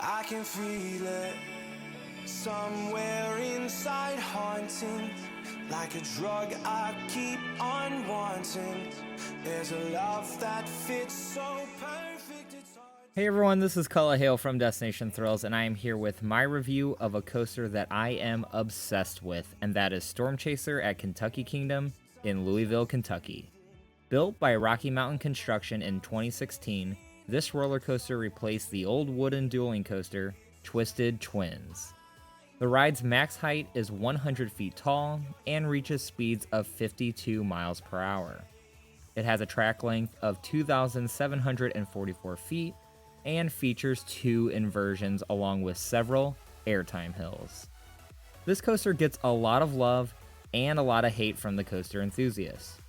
I can feel it somewhere inside, haunting like a drug I keep on wanting. There's a love that fits so perfect. It's hard. Hey everyone, this is Camelback Hill from Destination Thrills, and I am here with my review of a coaster that I am obsessed with, and that is Storm Chaser at Kentucky Kingdom in Louisville, Kentucky. Built by Rocky Mountain Construction in 2016, this roller coaster replaced the old wooden dueling coaster, Twisted Twins. The ride's max height is 100 feet tall and reaches speeds of 52 miles per hour. It has a track length of 2,744 feet and features 2 inversions along with several Airtime Hills. This coaster gets a lot of love and a lot of hate from the coaster enthusiasts.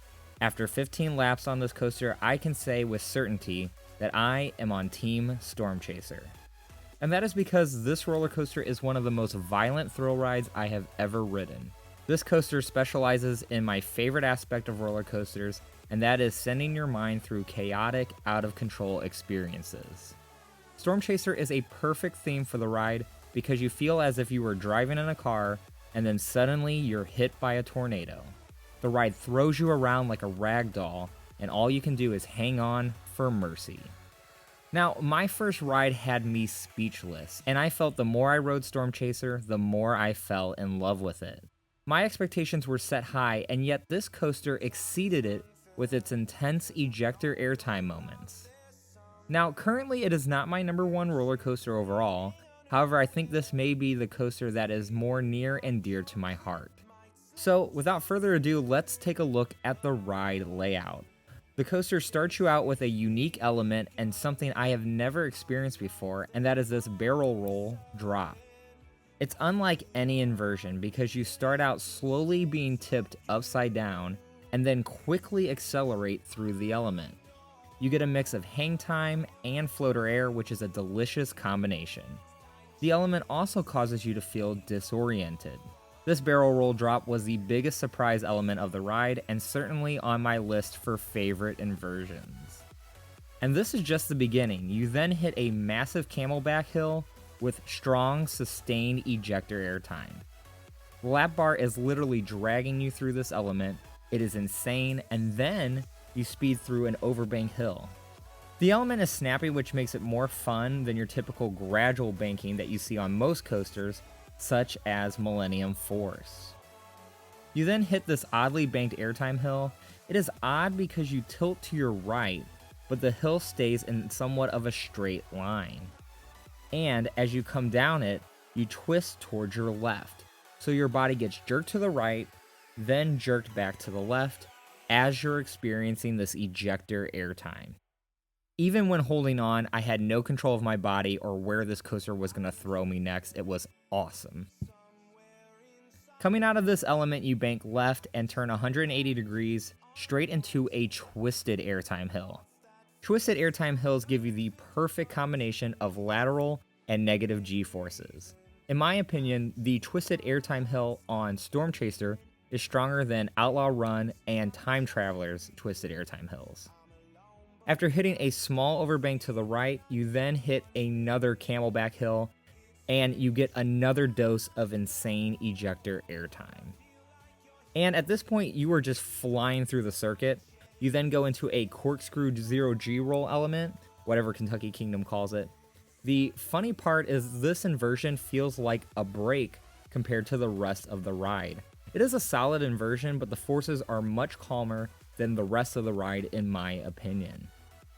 After 15 laps on this coaster, I can say with certainty that I am on Team Storm Chaser. And that is because this roller coaster is one of the most violent thrill rides I have ever ridden. This coaster specializes in my favorite aspect of roller coasters, and that is sending your mind through chaotic, out-of-control experiences. Storm Chaser is a perfect theme for the ride because you feel as if you were driving in a car and then suddenly you're hit by a tornado. The ride throws you around like a rag doll, and all you can do is hang on for mercy. Now, my first ride had me speechless, and I felt the more I rode Storm Chaser, the more I fell in love with it. My expectations were set high, and yet this coaster exceeded it with its intense ejector airtime moments. Now, currently it is not my number one roller coaster overall, however I think this may be the coaster that is more near and dear to my heart. So, without further ado, let's take a look at the ride layout. The coaster starts you out with a unique element and something I have never experienced before, and that is this barrel roll drop. It's unlike any inversion because you start out slowly being tipped upside down and then quickly accelerate through the element. You get a mix of hang time and floater air, which is a delicious combination. The element also causes you to feel disoriented. This barrel roll drop was the biggest surprise element of the ride and certainly on my list for favorite inversions. And this is just the beginning. You then hit a massive Camelback Hill with strong, sustained ejector airtime. The lap bar is literally dragging you through this element. It is insane, and then you speed through an overbank hill. The element is snappy, which makes it more fun than your typical gradual banking that you see on most coasters, such as Millennium Force. You then hit this oddly banked Airtime Hill. It is odd because you tilt to your right, but the hill stays in somewhat of a straight line. And as you come down it, you twist towards your left, so your body gets jerked to the right, then jerked back to the left as you're experiencing this ejector airtime. Even when holding on, I had no control of my body or where this coaster was going to throw me next. It was awesome. Coming out of this element, you bank left and turn 180 degrees straight into a twisted airtime hill. Twisted airtime hills give you the perfect combination of lateral and negative G-forces. In my opinion, the twisted airtime hill on Storm Chaser is stronger than Outlaw Run and Time Traveler's twisted airtime hills. After hitting a small overbank to the right, you then hit another Camelback Hill, and you get another dose of insane ejector airtime. And at this point, you are just flying through the circuit. You then go into a Corkscrew 0G roll element, whatever Kentucky Kingdom calls it. The funny part is this inversion feels like a break compared to the rest of the ride. It is a solid inversion, but the forces are much calmer than the rest of the ride in my opinion.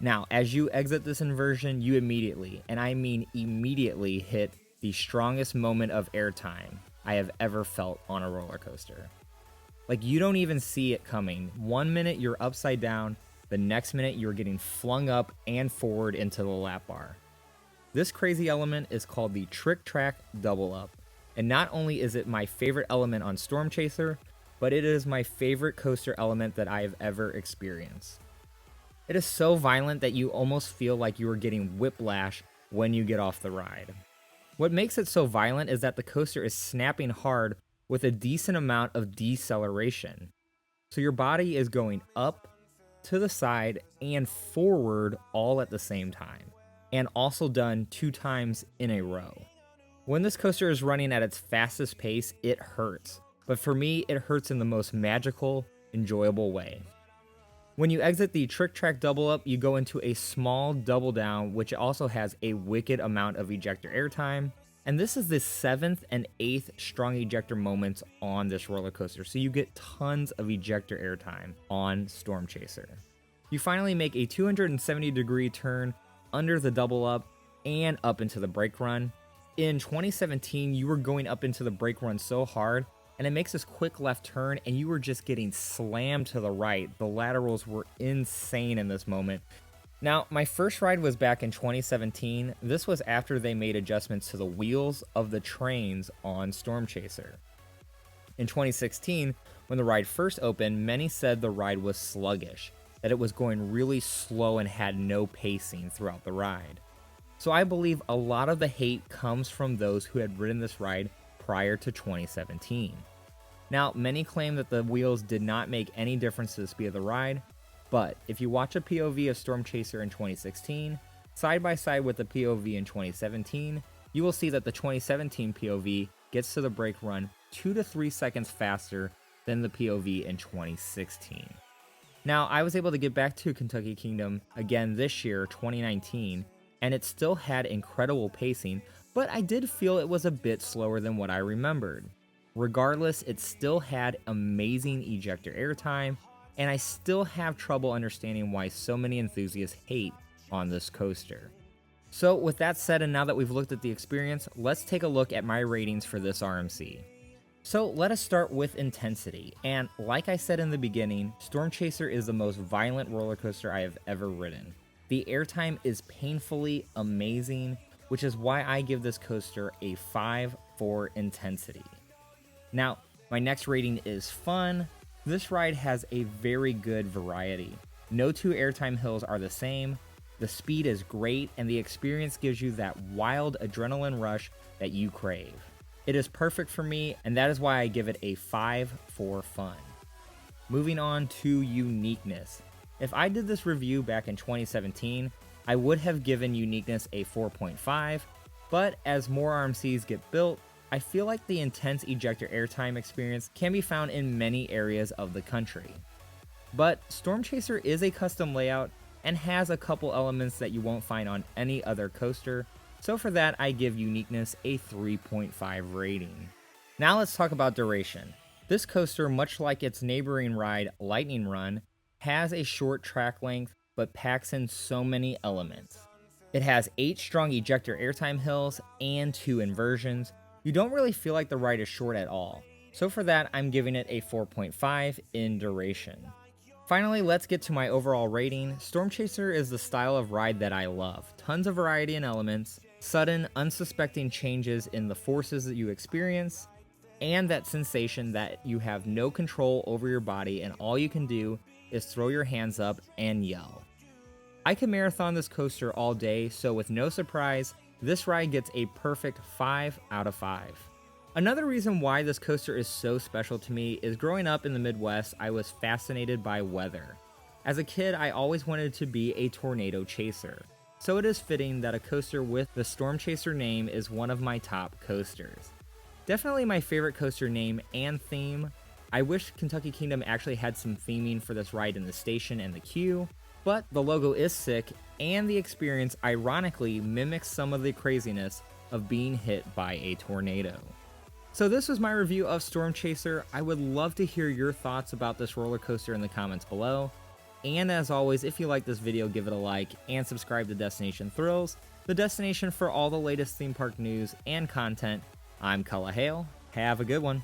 Now, as you exit this inversion, you immediately, and I mean immediately, hit the strongest moment of airtime I have ever felt on a roller coaster. Like, you don't even see it coming. 1 minute you're upside down, the next minute you're getting flung up and forward into the lap bar. This crazy element is called the Trick Track Double Up, and not only is it my favorite element on Storm Chaser, but it is my favorite coaster element that I have ever experienced. It is so violent that you almost feel like you are getting whiplash when you get off the ride. What makes it so violent is that the coaster is snapping hard with a decent amount of deceleration. So your body is going up, to the side, and forward all at the same time. and also done 2 times in a row. When this coaster is running at its fastest pace, it hurts, but for me, it hurts in the most magical, enjoyable way. When you exit the Trick Track Double Up, you go into a small double down, which also has a wicked amount of ejector airtime, and this is the 7th and 8th strong ejector moments on this roller coaster, so you get tons of ejector airtime on Storm Chaser. You finally make a 270-degree turn under the double up and up into the brake run. In 2017, you were going up into the brake run so hard, and it makes this quick left turn, and you were just getting slammed to the right. The laterals were insane in this moment. Now, my first ride was back in 2017. This was after they made adjustments to the wheels of the trains on Storm Chaser. In 2016, when the ride first opened, many said the ride was sluggish, that it was going really slow and had no pacing throughout the ride. So I believe a lot of the hate comes from those who had ridden this ride prior to 2017. Now, many claim that the wheels did not make any difference to the speed of the ride, but if you watch a POV of Storm Chaser in 2016, side by side with the POV in 2017, you will see that the 2017 POV gets to the brake run 2 to 3 seconds faster than the POV in 2016. Now, I was able to get back to Kentucky Kingdom again this year, 2019, and it still had incredible pacing, but I did feel it was a bit slower than what I remembered. Regardless, it still had amazing ejector airtime, and I still have trouble understanding why so many enthusiasts hate on this coaster. So with that said, and now that we've looked at the experience, let's take a look at my ratings for this RMC. So let us start with intensity, and like I said in the beginning, Storm Chaser is the most violent roller coaster I have ever ridden. The airtime is painfully amazing, which is why I give this coaster a 5 for intensity. Now, my next rating is fun. This ride has a very good variety. No 2 Airtime Hills are the same, the speed is great, and the experience gives you that wild adrenaline rush that you crave. It is perfect for me, and that is why I give it a 5 for fun. Moving on to uniqueness. If I did this review back in 2017, I would have given uniqueness a 4.5, but as more RMCs get built, I feel like the intense ejector airtime experience can be found in many areas of the country. But Storm Chaser is a custom layout and has a couple elements that you won't find on any other coaster, so for that I give uniqueness a 3.5 rating. Now let's talk about duration. This coaster, much like its neighboring ride Lightning Run, has a short track length but packs in so many elements. It has 8 strong ejector airtime hills and 2 inversions. You don't really feel like the ride is short at all, so for that I'm giving it a 4.5 in duration. Finally, let's get to my overall rating. Storm Chaser is the style of ride that I love. Tons of variety and elements, sudden, unsuspecting changes in the forces that you experience, and that sensation that you have no control over your body and all you can do is throw your hands up and yell. I could marathon this coaster all day, so with no surprise, this ride gets a perfect 5 out of 5. Another reason why this coaster is so special to me is growing up in the Midwest, I was fascinated by weather. As a kid, I always wanted to be a tornado chaser, so it is fitting that a coaster with the Storm Chaser name is one of my top coasters. Definitely my favorite coaster name and theme. I wish Kentucky Kingdom actually had some theming for this ride in the station and the queue, but the logo is sick, and the experience ironically mimics some of the craziness of being hit by a tornado. So this was my review of Storm Chaser. I would love to hear your thoughts about this roller coaster in the comments below. And as always, if you like this video, give it a like and subscribe to Destination Thrills, the destination for all the latest theme park news and content. I'm Cullah Hale. Have a good one.